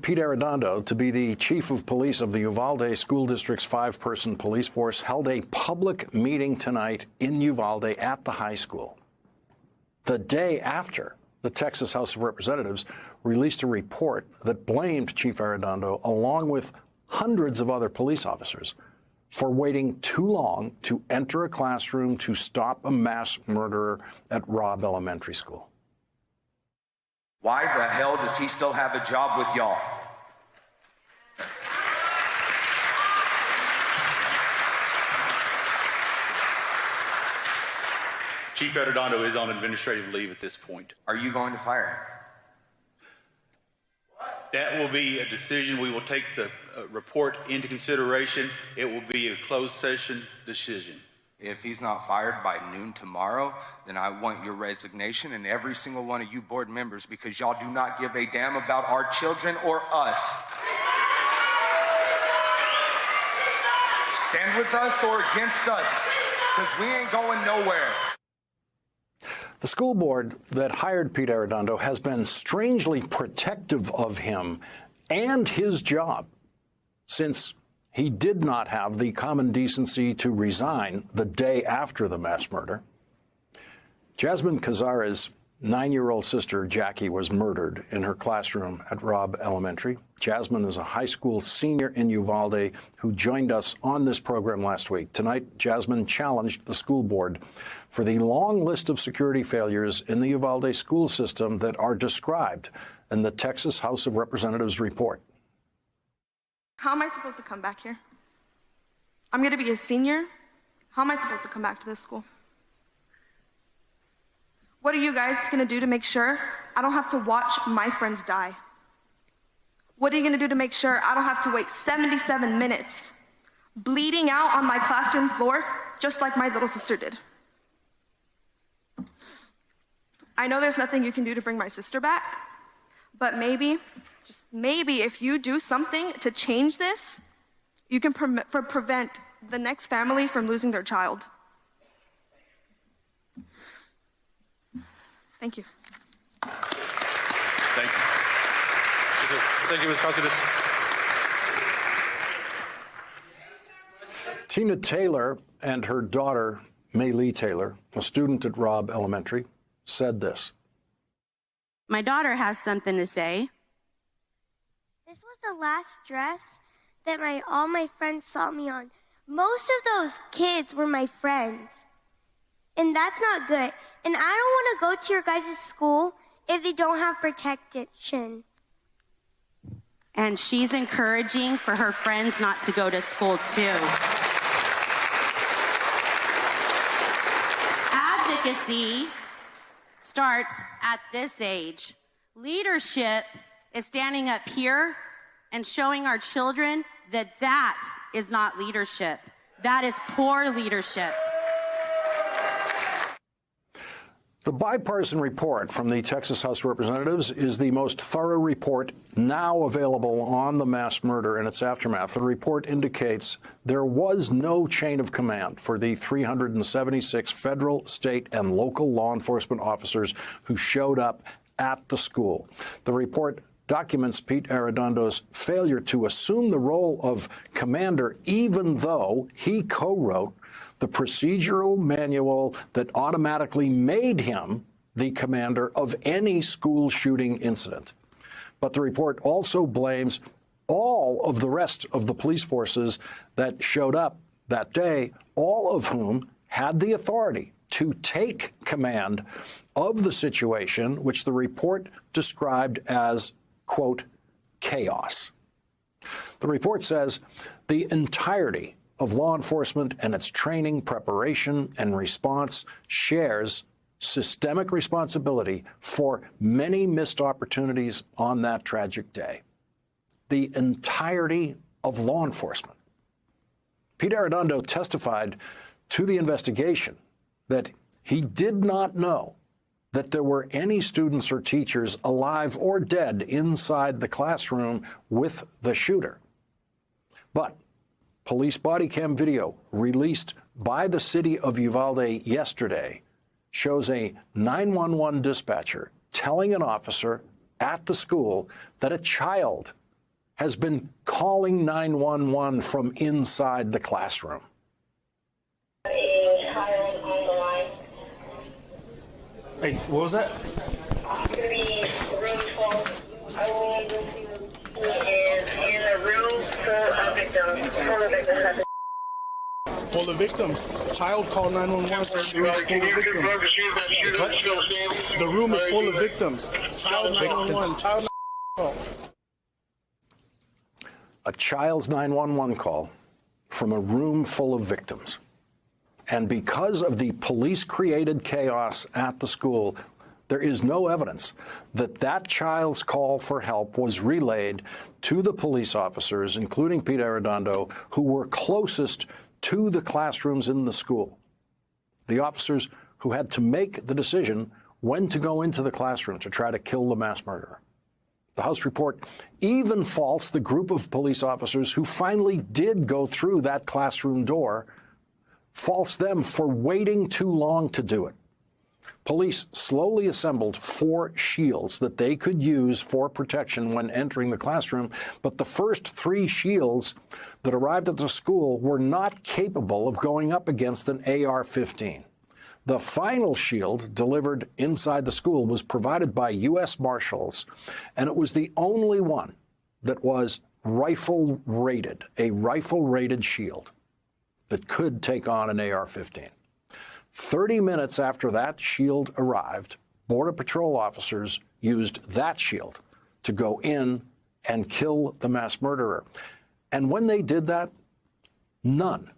Pete Arredondo, to be the chief of police of the Uvalde School District's 5-person police force, held a public meeting tonight in Uvalde at the high school, the day after the Texas House of Representatives released a report that blamed Chief Arredondo, along with hundreds of other police officers, for waiting too long to enter a classroom to stop a mass murderer at Robb Elementary School. Why the hell does he still have a job with y'all? Chief Arredondo is on administrative leave at this point. Are you going to fire him? That will be a decision. We will take the report into consideration. It will be a closed session decision. If he's not fired by noon tomorrow, then I want your resignation and every single one of you board members, because y'all do not give a damn about our children or us. Stand with us or against us, because we ain't going nowhere. The school board that hired Pete Arredondo has been strangely protective of him and his job, since he did not have the common decency to resign the day after the mass murder. Jasmine Kazara's 9-year-old sister, Jackie, was murdered in her classroom at Robb Elementary. Jasmine is a high school senior in Uvalde who joined us on this program last week. Tonight, Jasmine challenged the school board for the long list of security failures in the Uvalde school system that are described in the Texas House of Representatives report. How am I supposed to come back here? I'm going to be a senior. How am I supposed to come back to this school? What are you guys going to do to make sure I don't have to watch my friends die? What are you going to do to make sure I don't have to wait 77 minutes bleeding out on my classroom floor just like my little sister did? I know there's nothing you can do to bring my sister back, but maybe, just maybe, if you do something to change this, you can prevent the next family from losing their child. Thank you. Thank you. Thank you, Ms. Costas. Tina Taylor and her daughter, Maylee Taylor, a student at Robb Elementary, said this. My daughter has something to say. This was the last dress that all my friends saw me on. Most of those kids were my friends. And that's not good. And I don't want to go to your guys' school if they don't have protection. And she's encouraging for her friends not to go to school too. Advocacy starts at this age. Leadership is standing up here and showing our children that that is not leadership. That is poor leadership. The bipartisan report from the Texas House of Representatives is the most thorough report now available on the mass murder and its aftermath. The report indicates there was no chain of command for the 376 federal, state, and local law enforcement officers who showed up at the school. The report documents Pete Arredondo's failure to assume the role of commander, even though he co-wrote the procedural manual that automatically made him the commander of any school shooting incident. But the report also blames all of the rest of the police forces that showed up that day, all of whom had the authority to take command of the situation, which the report described as, quote, chaos. The report says the entirety of law enforcement and its training, preparation, and response shares systemic responsibility for many missed opportunities on that tragic day. The entirety of law enforcement. Pete Arredondo testified to the investigation that he did not know that there were any students or teachers alive or dead inside the classroom with the shooter. But police body cam video released by the city of Uvalde yesterday shows a 911 dispatcher telling an officer at the school that a child has been calling 911 from inside the classroom. A child on the line. Hey, what was that? It's going to be room 12. I will need you to be in a room full of victims. Full of victims. Child called 911. So the room is full of victims. What? The room is full of victims. Child 911. Child 911. A child's 911 call from a room full of victims. And because of the police-created chaos at the school, there is no evidence that that child's call for help was relayed to the police officers, including Pete Arredondo, who were closest to the classrooms in the school. The officers who had to make the decision when to go into the classroom to try to kill the mass murderer. The House report even faults the group of police officers who finally did go through that classroom door, faults them for waiting too long to do it. Police slowly assembled 4 shields that they could use for protection when entering the classroom, but the first 3 shields that arrived at the school were not capable of going up against an AR-15. The final shield delivered inside the school was provided by U.S. Marshals, and it was the only one that was rifle-rated, a rifle-rated shield that could take on an AR-15. 30 minutes after that shield arrived, Border Patrol officers used that shield to go in and kill the mass murderer. And when they did that, none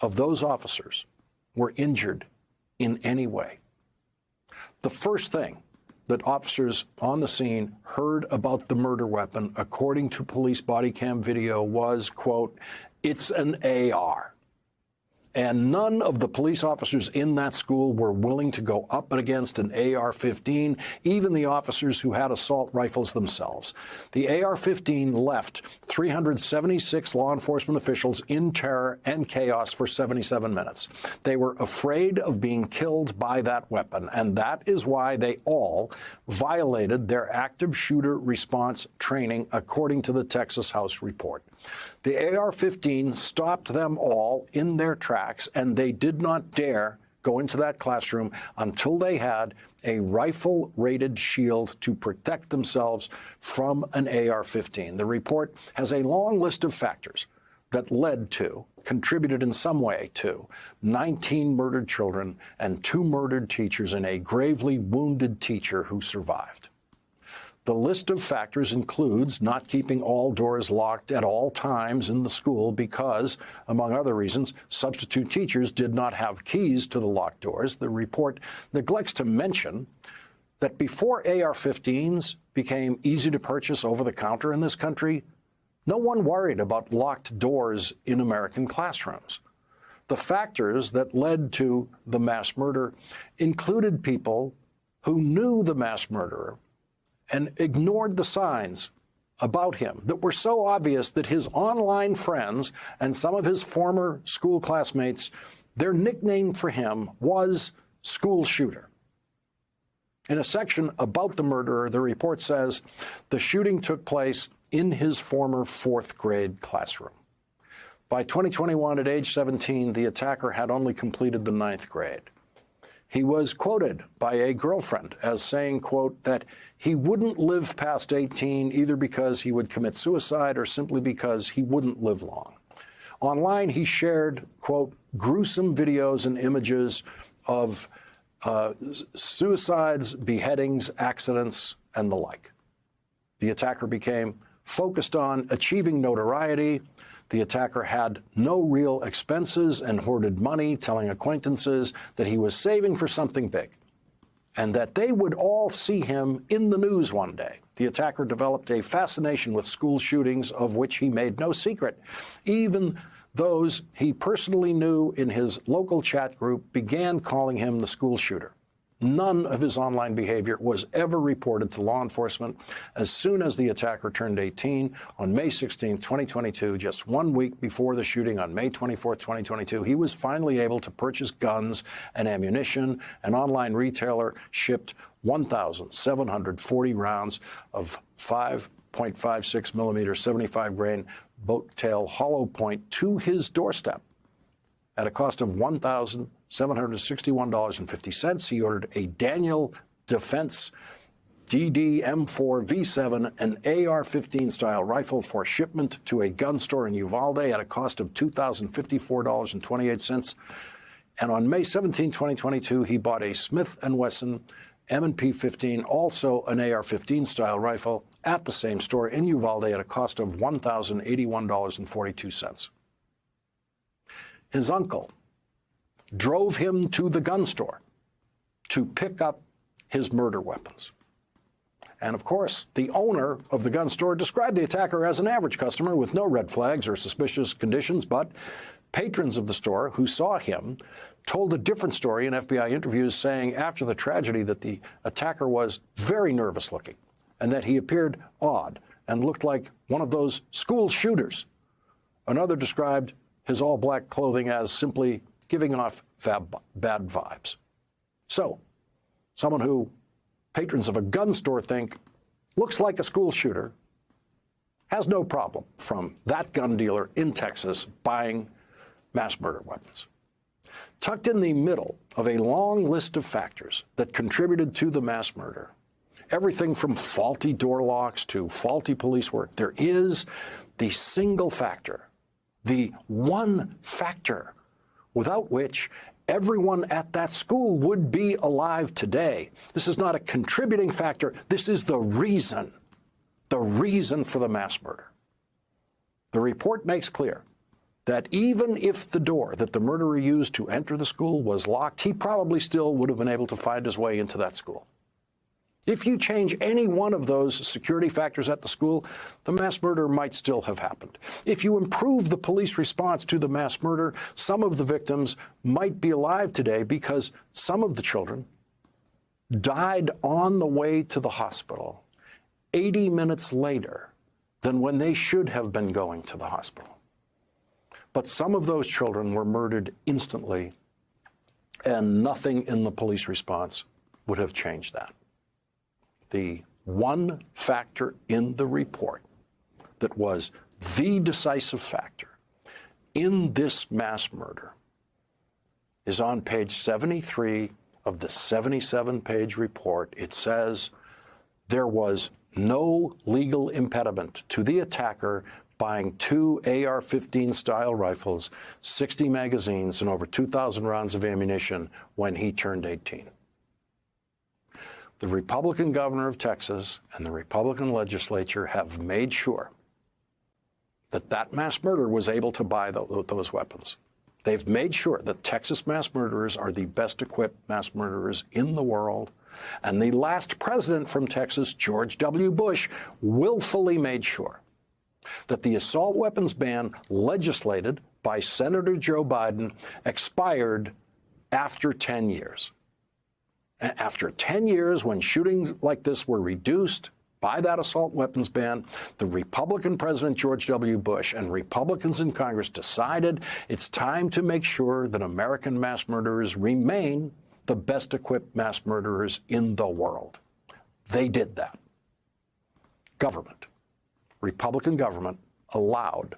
of those officers were injured in any way. The first thing that officers on the scene heard about the murder weapon, according to police body cam video, was, quote, "It's an AR." And none of the police officers in that school were willing to go up against an AR-15, even the officers who had assault rifles themselves. The AR-15 left 376 law enforcement officials in terror and chaos for 77 minutes. They were afraid of being killed by that weapon, and that is why they all violated their active shooter response training, according to the Texas House report. The AR-15 stopped them all in their tracks, and they did not dare go into that classroom until they had a rifle-rated shield to protect themselves from an AR-15. The report has a long list of factors that contributed in some way to 19 murdered children and 2 murdered teachers and a gravely wounded teacher who survived. The list of factors includes not keeping all doors locked at all times in the school because, among other reasons, substitute teachers did not have keys to the locked doors. The report neglects to mention that before AR-15s became easy to purchase over the counter in this country, no one worried about locked doors in American classrooms. The factors that led to the mass murder included people who knew the mass murderer and ignored the signs about him that were so obvious that his online friends and some of his former school classmates, their nickname for him was School Shooter. In a section about the murderer, the report says the shooting took place in his former 4th grade classroom. By 2021, at age 17, the attacker had only completed the 9th grade. He was quoted by a girlfriend as saying, quote, that he wouldn't live past 18 either because he would commit suicide or simply because he wouldn't live long. Online, he shared, quote, gruesome videos and images of suicides, beheadings, accidents, and the like. The attacker became focused on achieving notoriety. The attacker had no real expenses and hoarded money, telling acquaintances that he was saving for something big and that they would all see him in the news one day. The attacker developed a fascination with school shootings, of which he made no secret. Even those he personally knew in his local chat group began calling him the school shooter. None of his online behavior was ever reported to law enforcement. As soon as the attacker turned 18 on May 16, 2022, just 1 week before the shooting on May 24, 2022, he was finally able to purchase guns and ammunition. An online retailer shipped 1,740 rounds of 5.56 .56 millimeter 75 grain boat tail hollow point to his doorstep at a cost of $1,761.50. He ordered a Daniel Defense DD-M4 V7, an AR-15 style rifle for shipment to a gun store in Uvalde at a cost of $2,054.28. And on May 17, 2022, he bought a Smith & Wesson M&P 15, also an AR-15 style rifle, at the same store in Uvalde at a cost of $1,081.42. His uncle drove him to the gun store to pick up his murder weapons. And of course, the owner of the gun store described the attacker as an average customer with no red flags or suspicious conditions, but patrons of the store who saw him told a different story in FBI interviews, saying after the tragedy that the attacker was very nervous looking and that he appeared odd and looked like one of those school shooters. Another described his all-black clothing as simply giving off bad vibes. So, someone who patrons of a gun store think looks like a school shooter has no problem from that gun dealer in Texas buying mass murder weapons. Tucked in the middle of a long list of factors that contributed to the mass murder, everything from faulty door locks to faulty police work, there is the single factor, the one factor without which everyone at that school would be alive today. This is not a contributing factor. This is the reason for the mass murder. The report makes clear that even if the door that the murderer used to enter the school was locked, he probably still would have been able to find his way into that school. If you change any one of those security factors at the school, the mass murder might still have happened. If you improve the police response to the mass murder, some of the victims might be alive today because some of the children died on the way to the hospital 80 minutes later than when they should have been going to the hospital. But some of those children were murdered instantly, and nothing in the police response would have changed that. The one factor in the report that was the decisive factor in this mass murder is on page 73 of the 77-page report. It says there was no legal impediment to the attacker buying 2 AR-15 style rifles, 60 magazines, and over 2,000 rounds of ammunition when he turned 18. The Republican governor of Texas and the Republican legislature have made sure that that mass murderer was able to buy those weapons. They've made sure that Texas mass murderers are the best equipped mass murderers in the world. And the last president from Texas, George W. Bush, willfully made sure that the assault weapons ban legislated by Senator Joe Biden expired after 10 years. After 10 years, when shootings like this were reduced by that assault weapons ban, the Republican President George W. Bush and Republicans in Congress decided it's time to make sure that American mass murderers remain the best equipped mass murderers in the world. They did that. Government, Republican government, allowed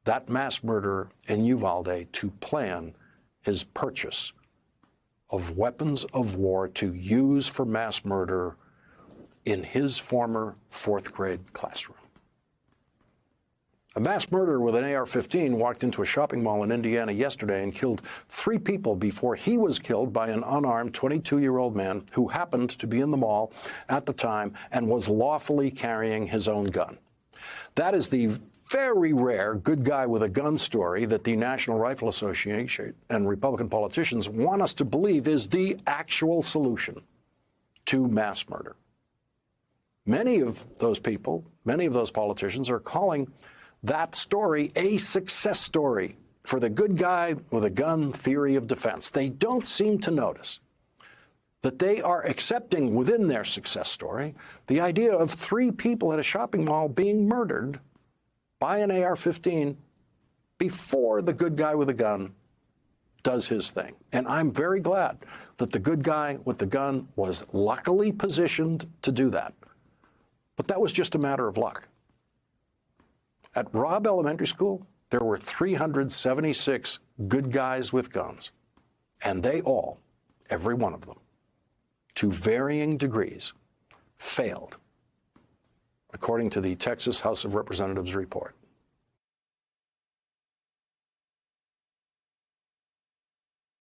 that mass murderer in Uvalde to plan his purchase of weapons of war to use for mass murder in his former 4th grade classroom. A mass murderer with an AR-15 walked into a shopping mall in Indiana yesterday and killed 3 people before he was killed by an unarmed 22-year-old man who happened to be in the mall at the time and was lawfully carrying his own gun. That is the very rare good guy with a gun story that the National Rifle Association and Republican politicians want us to believe is the actual solution to mass murder. Many of those people, many of those politicians are calling that story a success story for the good guy with a gun theory of defense. They don't seem to notice that they are accepting within their success story the idea of 3 people at a shopping mall being murdered by an AR-15 before the good guy with a gun does his thing. And I'm very glad that the good guy with the gun was luckily positioned to do that. But that was just a matter of luck. At Robb Elementary School, there were 376 good guys with guns, and they all, every one of them, to varying degrees, failed, according to the Texas House of Representatives report.